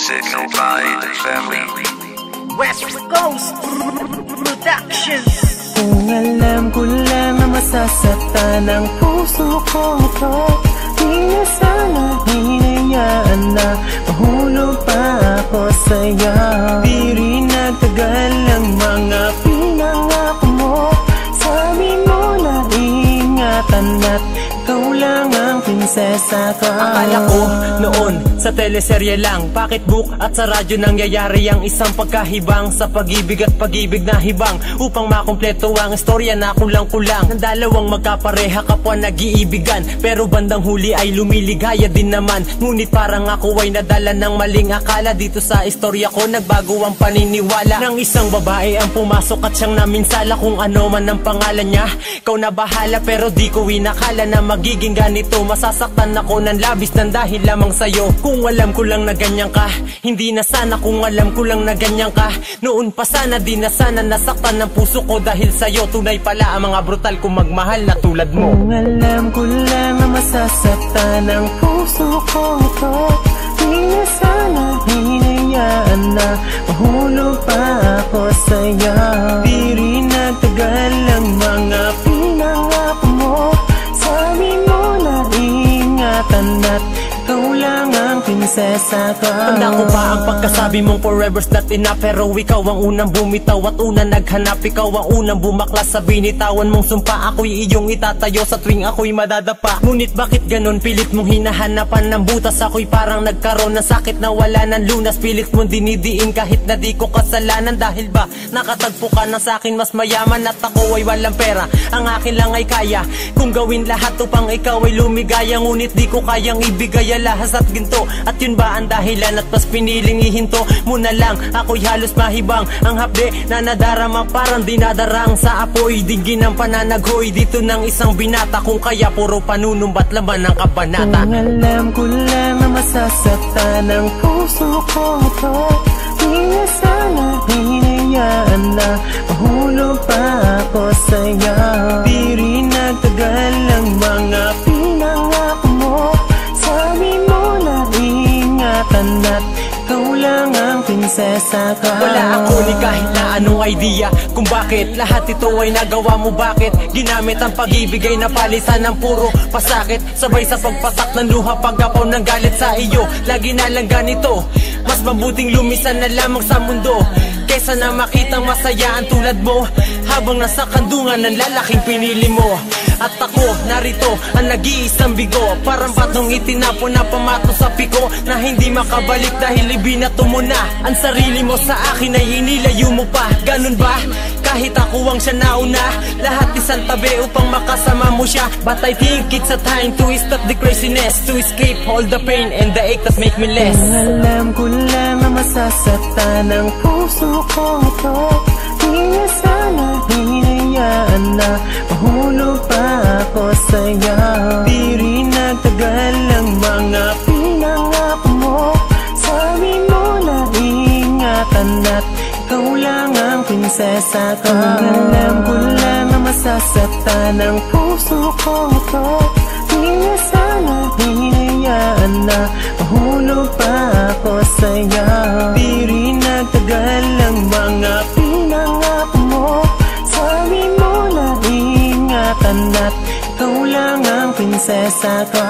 Music by the family. West Coast Productions. Kung alam ko lang na masasaktan ang puso ko ito, di na sana hinayaan na mahulog pa ako sa'yo. Di rin nagtagal ang mga pinangako mo. Sabi mo na ingatan at ikaw lang ang prinsesa ko. Akala ko noon sa teleserye lang, pocketbook at sa radyo nangyayari ang isang pagkahibang sa pag-ibig at pag-ibig na hibang. Upang makumpleto ang istorya na kulang-kulang ng dalawang magkapareha kapwa nag-iibigan, pero bandang huli ay lumiligaya din naman. Ngunit parang ako ay nadala ng maling akala. Dito sa istorya ko nagbago ang paniniwala ng isang babae ang pumasok at siyang naminsala. Kung ano man ang pangalan niya, ikaw na bahala, pero di ko inakala na magiging ganito. Masasaktan ako ng labis ng dahil lamang sa'yo. Kung alam ko lang na ganyan ka, hindi na sana. Kung alam ko lang na ganyan ka, noon pa sana. Di na sana nasaktan ng puso ko dahil sa'yo. Tunay pala ang mga brutal kung magmahal na tulad mo. Kung alam ko lang na masasaktan ang puso ko ito, di na sana hinayaan na mahulog pa ako sa'yo. Di rin nagtagal ang mga pinangako mo. Sabi mo na ingatan at ikaw lang ang prinsesa ko. Tanda ko pa ang pagkasabi mong forever's not enough, pero ikaw ang unang bumitaw at unang naghanap. Ikaw ang unang bumaklas sa binitawan mong sumpa. Ako'y iyong itatayo sa tuwing ako'y madadapa. Ngunit bakit ganon? Pilit mong hinahanapan ng butas. Ako'y parang nagkaroon ng sakit na wala ng lunas. Pilit mong dinidiin kahit na di ko kasalanan. Dahil ba nakatagpo ka na sa'kin mas mayaman at ako ay walang pera? Ang akin lang ay kaya kung gawin lahat upang ikaw ay lumigaya. Ngunit di ko kayang ibigay lahas at ginto. At yun ba ang dahilan at mas piniling ihinto mo na lang? Ako'y halos mahibang ang hapde na nadarama, parang dinadarang sa apoy. Digin ang pananaghoy dito ng isang binata, kung kaya puro panunumbat laman ng kabanata. Kung alam ko lang na masasaktan ang puso ko ito, di na sana hinayaan na mahulog pa ako sa'yo. Di rin nagtagal ang mga pinangako mo. Sabi mo na ingatan at ikaw lang ang prinsesa ko. Wala ako ni kahit na anong idea kung bakit lahat ito ay nagawa mo. Bakit ginamit ang pag-ibig ay napalisan ng puro pasakit, sabay sa pagpatak ng luha, paggapaw ng galit sa iyo. Lagi na lang ganito, mas mabuting lumisan na lamang sa mundo kesa na makitang masaya ang tulad mo habang nasa kandungan ng lalaking pinili mo. At ako narito ang nag-iisang bigo, parang batong itinapon na pamato sa piko, na hindi makabalik dahil ibinato mo na ang sarili mo sa akin ay inilayo mo pa. Ganun ba? Kahit ako ang siya nauna, lahat isang tabi upang makasama mo siya. But I think it's a time to stop the craziness, to escape all the pain and the ache that make me less. Kung alam ko lang na masasaktan ang puso ko ito, di na sana hinayaan na mahulog pa ako sa'yo. Di rin nagtagal ang mga pinangako mo. Sabi mo na ingatan at ikaw lang ang prinsesa ko. Kung alam ko lang na masasaktan ang puso ko ito, di na sana hinayaan na mahulog pa ako sa'yo. Di rin nagtagal ang mga pinangako mo. Sabi mo na ingatan at ikaw lang ang prinsesa ko.